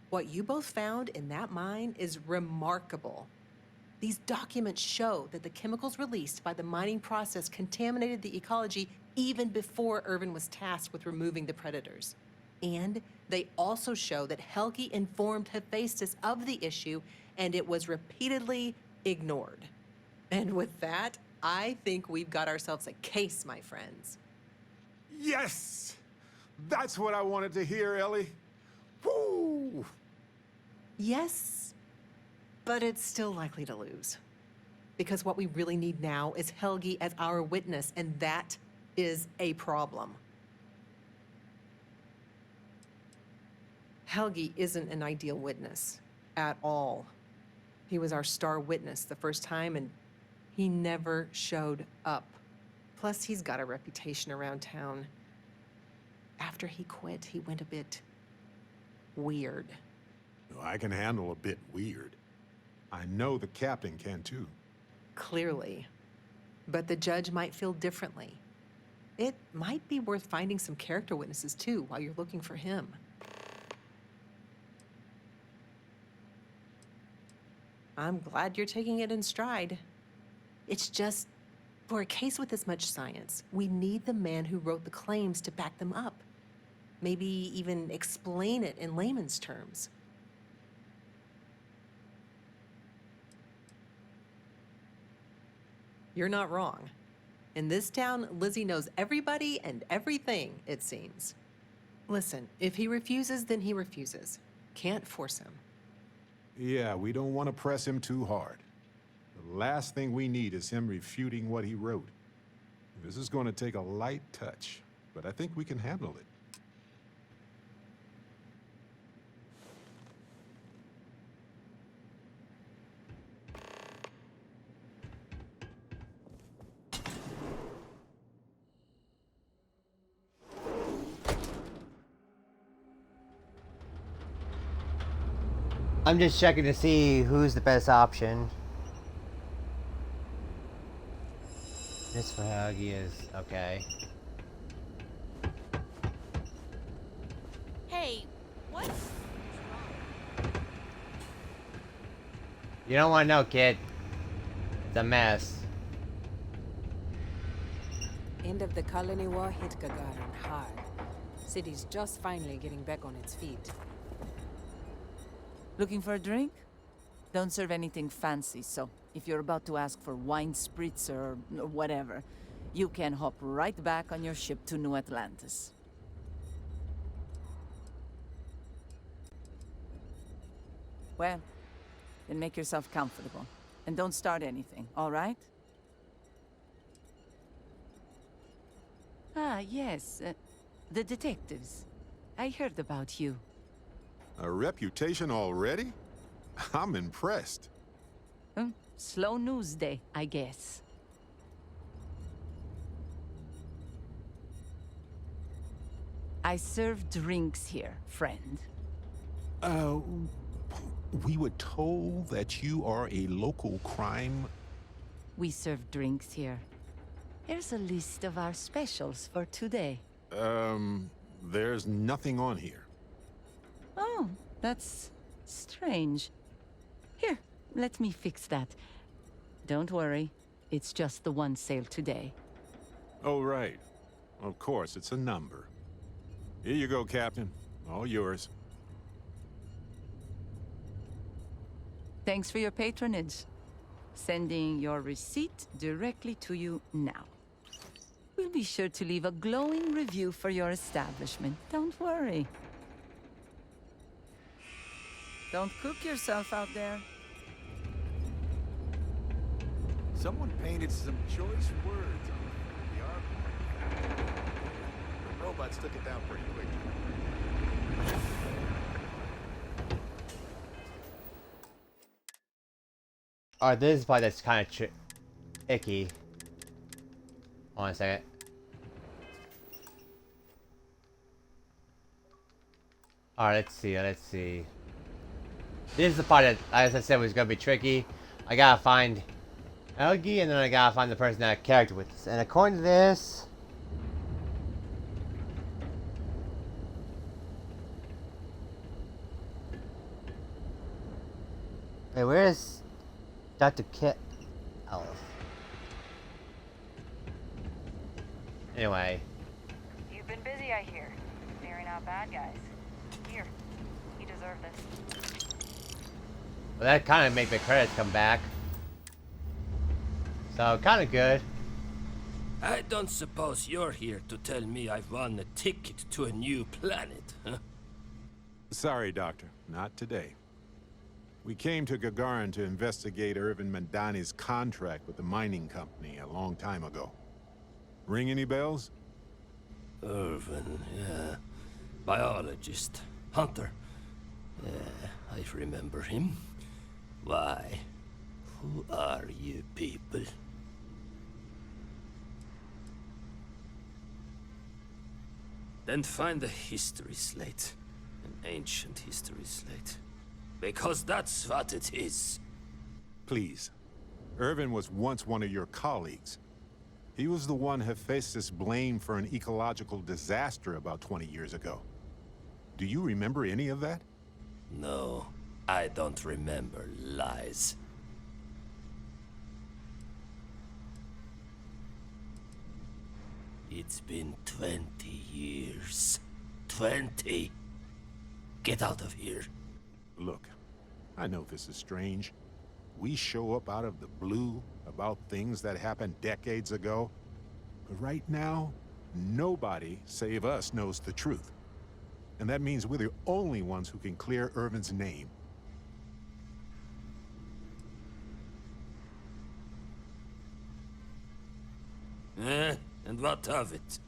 What you both found in that mine is remarkable. These documents show that the chemicals released by the mining process contaminated the ecology even before Irvin was tasked with removing the predators. And they also show that Helgi informed Hephaestus of the issue, and it was repeatedly ignored. And with that, I think we've got ourselves a case, my friends. Yes! That's what I wanted to hear, Ellie. Woo! Yes, but it's still likely to lose. Because what we really need now is Helgi as our witness, and that is a problem. Helgi isn't an ideal witness at all. He was our star witness the first time, and he never showed up. Plus, he's got a reputation around town. After he quit, he went a bit weird. I can handle a bit weird. I know the captain can too. Clearly. But the judge might feel differently. It might be worth finding some character witnesses too while you're looking for him. I'm glad you're taking it in stride. It's just, for a case with this much science, we need the man who wrote the claims to back them up. Maybe even explain it in layman's terms. You're not wrong. In this town, Lizzie knows everybody and everything, it seems. Listen, if he refuses, then he refuses. Can't force him. Yeah, we don't want to press him too hard. The last thing we need is him refuting what he wrote. This is going to take a light touch, but I think we can handle it. I'm just checking to see who's the best option. This for Helgi is okay. Hey, what? You don't want to know, kid. It's a mess. End of the colony war hit Gagarin hard. City's just finally getting back on its feet. Looking for a drink? Don't serve anything fancy, so if you're about to ask for wine spritz or whatever, you can hop right back on your ship to New Atlantis. Well, then make yourself comfortable. And don't start anything, all right? Ah, yes. The detectives. I heard about you. A reputation already? I'm impressed. Slow news day, I guess. I serve drinks here, friend. We were told that you are a local crime... We serve drinks here. Here's a list of our specials for today. There's nothing on here. Oh, that's strange. Here, let me fix that. Don't worry, it's just the one sale today. Oh, right. Of course, it's a number. Here you go, Captain. All yours. Thanks for your patronage. Sending your receipt directly to you now. We'll be sure to leave a glowing review for your establishment. Don't worry. Don't cook yourself out there. Someone painted some choice words on the robots took it down pretty quick. Alright, this is part that's kind of icky. Hold on a second. Alright, let's see, let's see. This is the part that, as I said, was gonna be tricky. I gotta find Elgie, and then I gotta find the person that character with this. And according to this, wait, where is Dr. Kit Elf? Anyway. You've been busy, I hear. Clearing out bad guys. Here, you deserve this. Well, that kind of made the credits come back. So, kind of good. I don't suppose you're here to tell me I've won a ticket to a new planet, huh? Sorry, Doctor. Not today. We came to Gagarin to investigate Irvin Mandani's contract with the mining company a long time ago. Ring any bells? Irvin, yeah. Biologist. Hunter. Yeah, I remember him. Why? Who are you people? Then find the history slate. An ancient history slate. Because that's what it is. Please. Irvin was once one of your colleagues. He was the one Hephaestus blamed for an ecological disaster about 20 years ago. Do you remember any of that? No, I don't remember lies. It's been 20 years. 20! Get out of here. Look, I know this is strange. We show up out of the blue about things that happened decades ago. But right now, nobody save us knows the truth. And that means we're the only ones who can clear Irvin's name. And what of it?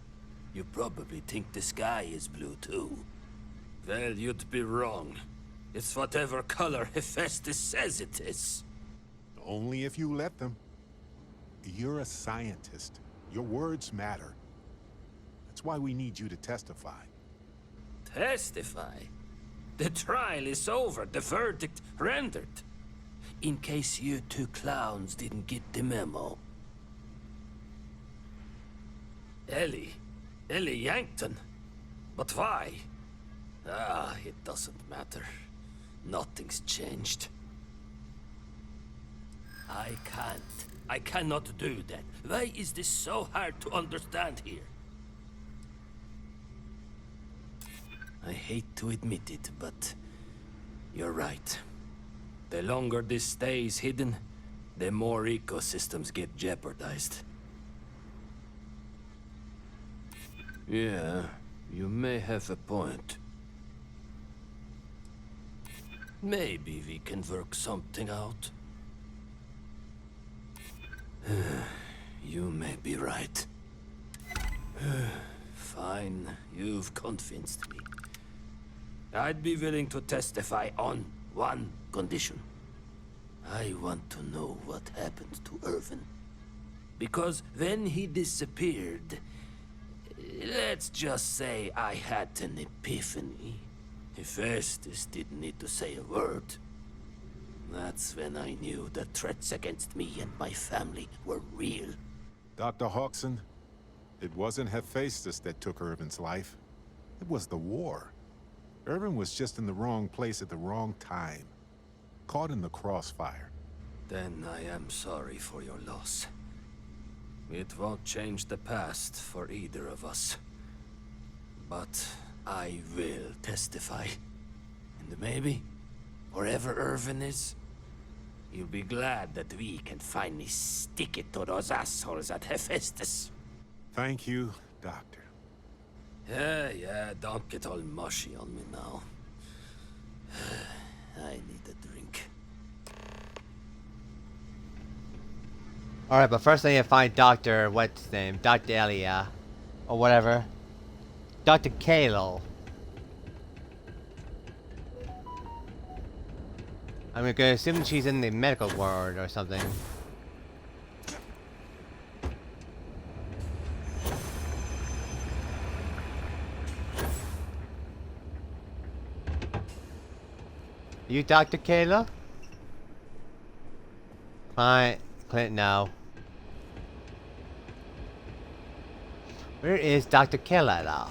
You probably think the sky is blue too. Well, you'd be wrong. It's whatever color Hephaestus says it is. Only if you let them. You're a scientist. Your words matter. That's why we need you to testify. Testify? The trial is over, the verdict rendered. In case you two clowns didn't get the memo. Ellie Yankton? But why? Ah, it doesn't matter. Nothing's changed. I cannot do that. Why is this so hard to understand here? I hate to admit it, but you're right. The longer this stays hidden, the more ecosystems get jeopardized. Yeah, you may have a point. Maybe we can work something out. You may be right. Fine, you've convinced me. I'd be willing to testify on one condition. I want to know what happened to Irvin. Because when he disappeared, let's just say I had an epiphany. Hephaestus didn't need to say a word. That's when I knew the threats against me and my family were real. Dr. Hawkson, it wasn't Hephaestus that took Irvin's life. It was the war. Irvin was just in the wrong place at the wrong time. Caught in the crossfire. Then I am sorry for your loss. It won't change the past for either of us. But I will testify. And maybe, wherever Irvin is, you'll be glad that we can finally stick it to those assholes at Hephaestus. Thank you, Doctor. Yeah, don't get all mushy on me now. I need a drink. Alright, but first I need to find Dr. what's his name? Dr. Elia. Or whatever. Dr. Kalo. I'm gonna assume she's in the medical ward or something. You Dr. Kayla? Clint, no. Where is Dr. Kayla now?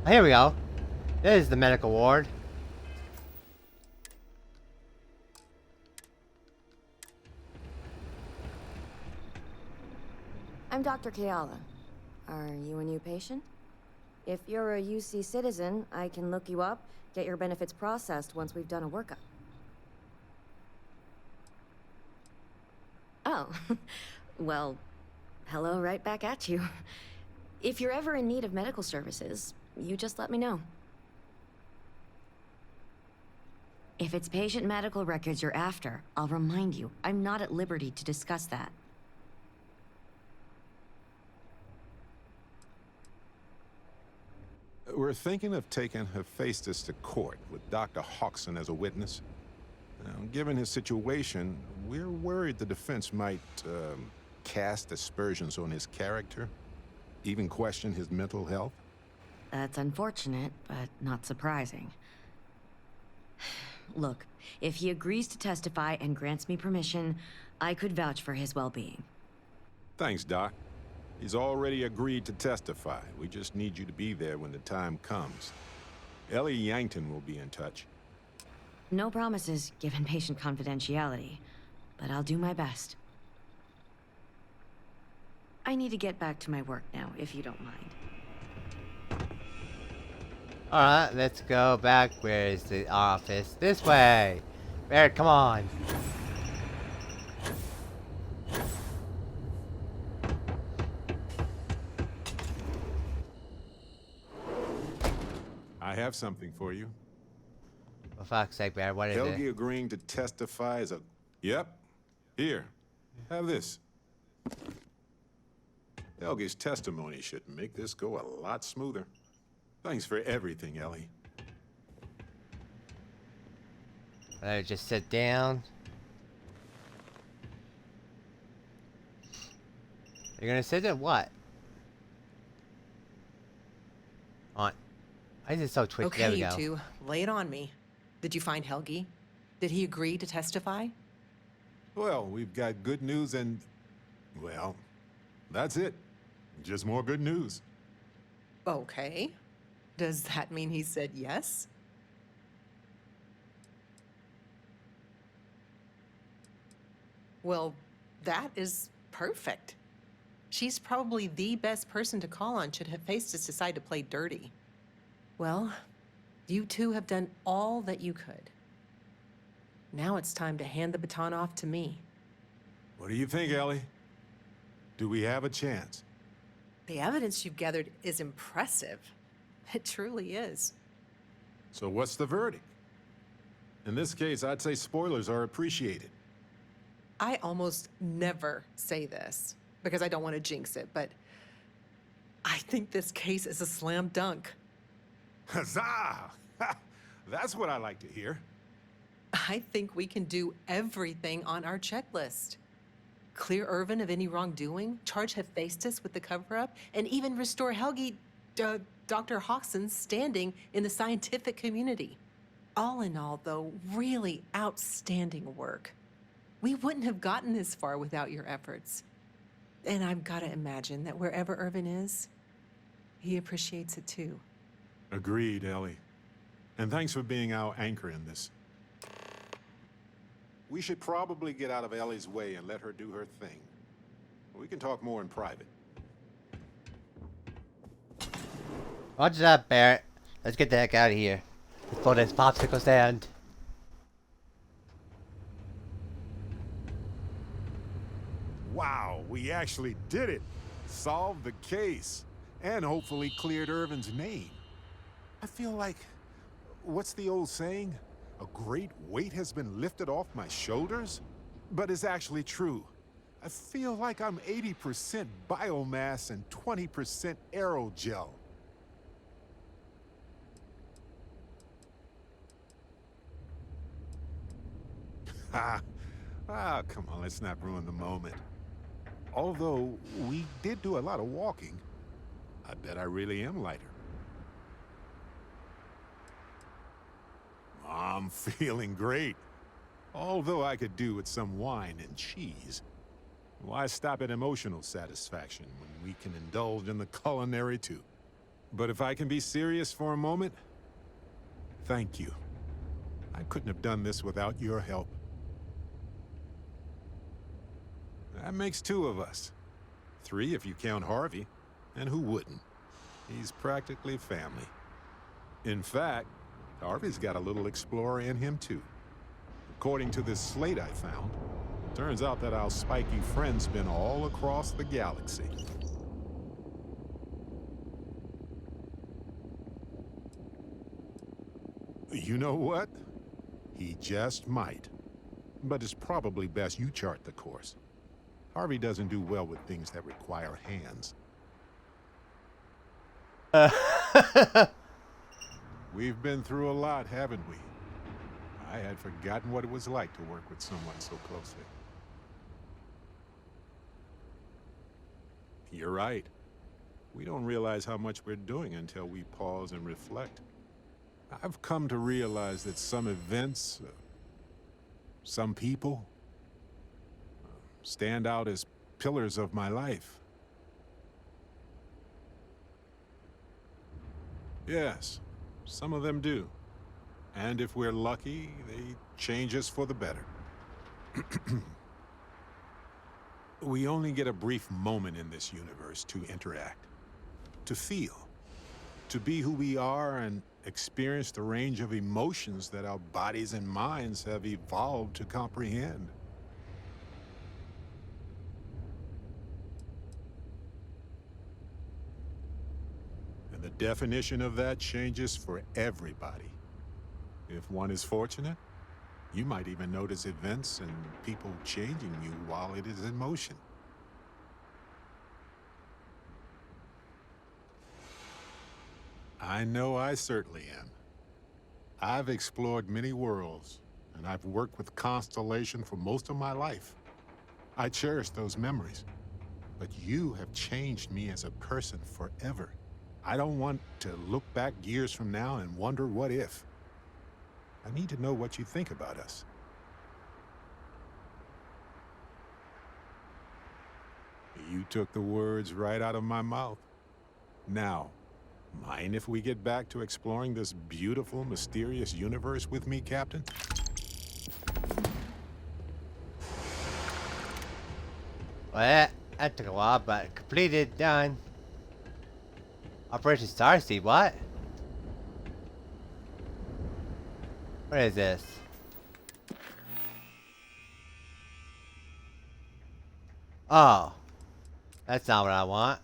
Oh, here we go. There's the medical ward. I'm Dr. Keala. Are you a new patient? If you're a UC citizen, I can look you up, get your benefits processed once we've done a workup. Oh, well, hello right back at you. If you're ever in need of medical services, you just let me know. If it's patient medical records you're after, I'll remind you, I'm not at liberty to discuss that. We're thinking of taking Hephaestus to court with Dr. Hodgson as a witness. Now, given his situation, we're worried the defense might cast aspersions on his character, even question his mental health. That's unfortunate, but not surprising. Look, if he agrees to testify and grants me permission, I could vouch for his well-being. Thanks, Doc. He's already agreed to testify. We just need you to be there when the time comes. Ellie Yankton will be in touch. No promises, given patient confidentiality, but I'll do my best. I need to get back to my work now, if you don't mind. Alright, let's go back. Where is the office? This way! Barret, come on! I have something for you. For fuck's sake, Barret, what is Helgi it? agreeing to testify as a... Yep. Here. Have this. Helgi's testimony should make this go a lot smoother. Thanks for everything, Ellie. Let just sit down. You're gonna sit there? What? On. Why is it so twitchy? Okay, There we you go. two, lay it on me. Did you find Helgi? Did he agree to testify? Well, we've got good news and... well, that's it. Just more good news. Okay. Does that mean he said yes? Well, that is perfect. She's probably the best person to call on should Hephaestus decide to play dirty. Well, you two have done all that you could. Now it's time to hand the baton off to me. What do you think, Ellie? Do we have a chance? The evidence you've gathered is impressive. It truly is. So what's the verdict? In this case, I'd say spoilers are appreciated. I almost never say this because I don't want to jinx it, but I think this case is a slam dunk. Huzzah! That's what I like to hear. I think we can do everything on our checklist. Clear Irvin of any wrongdoing, charge Hephaestus with the cover-up, and even restore Helgi, Dr. Hodgson's standing in the scientific community. All in all, though, really outstanding work. We wouldn't have gotten this far without your efforts. And I've got to imagine that wherever Irvin is, he appreciates it too. Agreed, Ellie. And thanks for being our anchor in this. We should probably get out of Ellie's way and let her do her thing. We can talk more in private. Roger that, Barret. Let's get the heck out of here before this popsicle stand. Wow, we actually did it. Solved the case. And hopefully cleared Irvin's name. I feel like, what's the old saying? A great weight has been lifted off my shoulders? But it's actually true. I feel like I'm 80% biomass and 20% aerogel. Come on, let's not ruin the moment. Although we did do a lot of walking, I bet I really am lighter. I'm feeling great. Although I could do with some wine and cheese. Why stop at emotional satisfaction when we can indulge in the culinary too? But if I can be serious for a moment, thank you. I couldn't have done this without your help. That makes 2 of us. 3 if you count Harvey. And who wouldn't? He's practically family. In fact, Harvey's got a little explorer in him too. According to this slate I found, turns out that our spiky friend's been all across the galaxy. You know what? He just might. But it's probably best you chart the course. Harvey doesn't do well with things that require hands. We've been through a lot, haven't we? I had forgotten what it was like to work with someone so closely. You're right. We don't realize how much we're doing until we pause and reflect. I've come to realize that some events, some people, stand out as pillars of my life. Yes, some of them do. And if we're lucky, they change us for the better. We only get a brief moment in this universe to interact, to feel, to be who we are and experience the range of emotions that our bodies and minds have evolved to comprehend. And the definition of that changes for everybody. If one is fortunate, you might even notice events and people changing you while it is in motion. I know I certainly am. I've explored many worlds, and I've worked with Constellation for most of my life. I cherish those memories, but you have changed me as a person forever. I don't want to look back years from now and wonder what if. I need to know what you think about us. You took the words right out of my mouth. Now, mind if we get back to exploring this beautiful, mysterious universe with me, Captain? Well, that took a while, but completed, done. Operation Starseed, what? What is this? Oh. That's not what I want.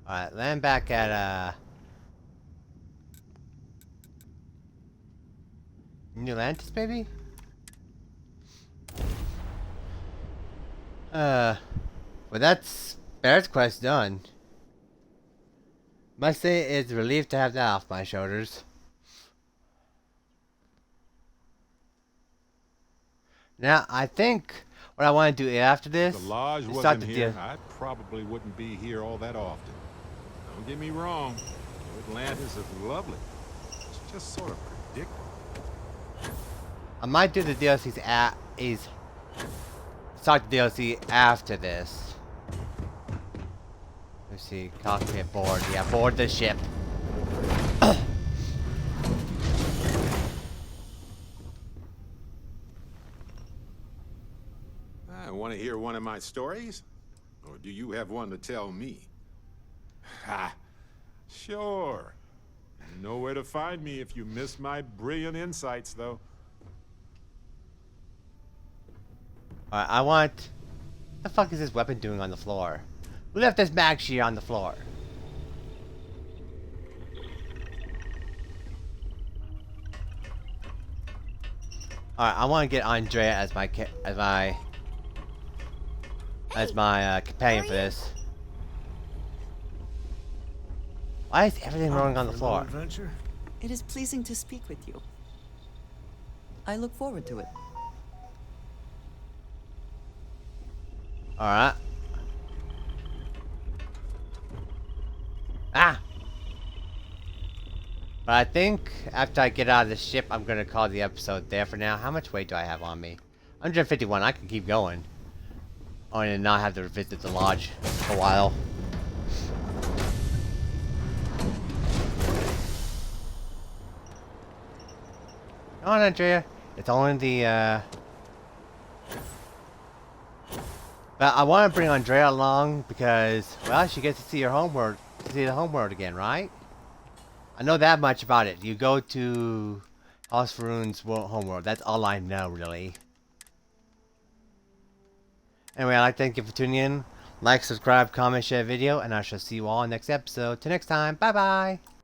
Alright, land back at, New Atlantis, maybe? Well, that's Barret's quest done. Must say it's a relief to have that off my shoulders. Now, I think what I want to do after this If the Lodge is wasn't here, I probably wouldn't be here all that often. Don't get me wrong, Atlantis is lovely. It's just sort of predictable. I might do the DLCs start the DLC after this. Let's see, cockpit board. Yeah, board the ship. Want to hear one of my stories? Or do you have one to tell me? Ha! Sure. You know where to find me if you miss my brilliant insights, though. Alright, I want... What the fuck is this weapon doing on the floor? Who left this mag shear on the floor? All right, I want to get Andrea as my companion for this. Why is everything rolling on the floor? Adventure? It is pleasing to speak with you. I look forward to it. All right. Ah. But I think after I get out of the ship, I'm gonna call the episode there for now. How much weight do I have on me? 151. I can keep going. Oh, and not have to visit the lodge for a while. Come on, Andrea. It's only the, But I want to bring Andrea along because, well, she gets to see her homeworld, see the homeworld again, right? I know that much about it. You go to House Faroon's homeworld. That's all I know, really. Anyway, I'd like to thank you for tuning in. Like, subscribe, comment, share the video, and I shall see you all in the next episode. Till next time, bye-bye!